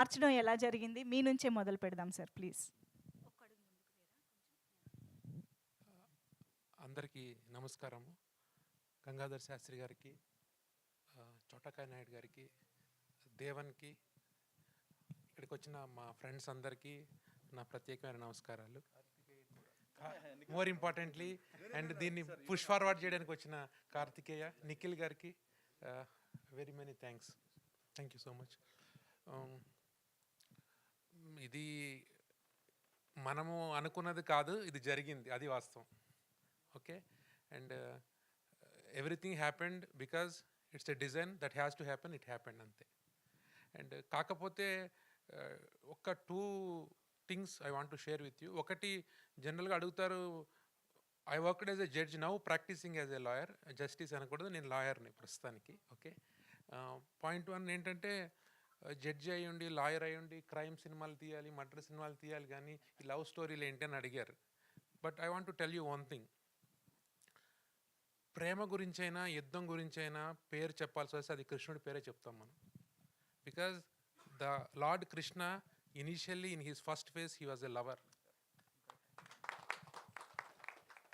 మార్చడం ఎలా జరిగింది? మీ నుంచే మొదలు పెడదాం సార్ ప్లీజ్. అందరికీ నమస్కారము. గంగాధర్ శాస్త్రి గారికి, చోటకాయ నాయుడు గారికి, దేవన్కి, ఇక్కడికి వచ్చిన మా ఫ్రెండ్స్ అందరికీ నా ప్రత్యేకమైన నమస్కారాలు. మోర్ ఇంపార్టెంట్లీ అండ్ దీన్ని పుష్ ఫార్వర్డ్ చేయడానికి వచ్చిన కార్తికేయ, నిఖిల్ గారికి very many thanks. Thank you so much. ఇది మనము అనుకున్నది కాదు, ఇది జరిగింది, అది వాస్తవం. Okay, and everything happened because it's a design that has to happen, it happened అంతే. అండ్ కాకపోతే ఒక 2 things I want to share with you. ఒకటి, జనరల్గా అడుగుతారు, I worked as a judge, now practising as a lawyer. Justice అనకూడదు, నేను లాయర్ని ప్రస్తుతానికి. ఓకే, పాయింట్ 1 ఏంటంటే, జడ్జి అయ్యుండి, లాయర్ అయ్యుండి, క్రైమ్ సినిమాలు తీయాలి, మర్డర్ సినిమాలు తీయాలి, కానీ ఈ లవ్ స్టోరీలు ఏంటి అని అడిగారు. But I want to tell you one thing. ప్రేమ గురించైనా, యుద్ధం గురించైనా పేరు చెప్పాల్సి వస్తే అది కృష్ణుడి పేరే చెప్తాం మనం. Because the lord Krishna initially in his first phase he was a lover.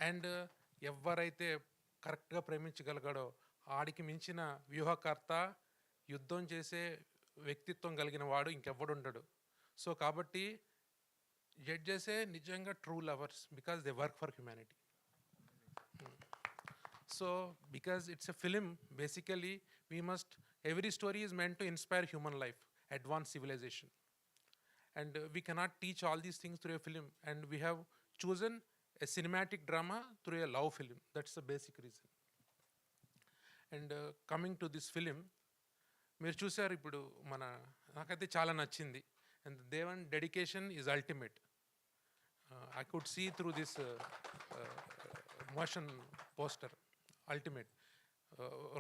And ఎవరైతే కరెక్ట్గా ప్రేమించగలిగాడో ఆడికి మించిన వ్యూహకర్త, యుద్ధం చేసే వ్యక్తిత్వం కలిగిన వాడు ఇంకెవ్వడుండడు. సో కాబట్టి జడ్జెసే నిజంగా true lovers, because they work for humanity. So because it's a film, basically we must, every story is meant to inspire human life, advance civilization, and we cannot teach all these things through a film, and we have chosen a cinematic drama through a love film. That's the basic reason. And coming to this film, మీరు చూసారు ఇప్పుడు, నాకైతే చాలా నచ్చింది. And Devan dedication is ultimate. I could see through this motion poster, ultimate.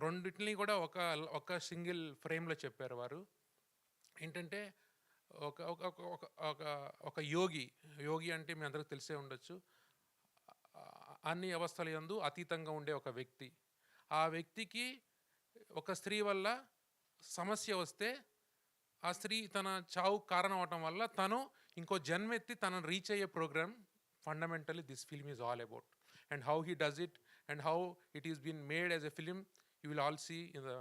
రెండింటిని కూడా ఒక single ఫ్రేమ్లో చెప్పారు వారు. ఏంటంటే ఒక యోగి అంటే మీ అందరికీ తెలిసే ఉండొచ్చు. అన్ని అవస్థల యందు అతీతంగా ఉండే ఒక వ్యక్తి. ఆ వ్యక్తికి ఒక స్త్రీ వల్ల సమస్య వస్తే, ఆ స్త్రీ తన చావు కారణం అవటం వల్ల తను ఇంకో జన్మెత్తి తనను రీచ్ అయ్యే programme fundamentally this film is all about. And how he does it and how it is been made as a film, you will all see in the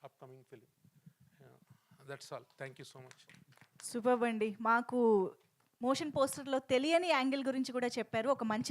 upcoming film. That's all. Thank you so much. Superb అండి. మాకు motion పోస్టర్లో తెలియని angle గురించి కూడా చెప్పారు. ఒక మంచి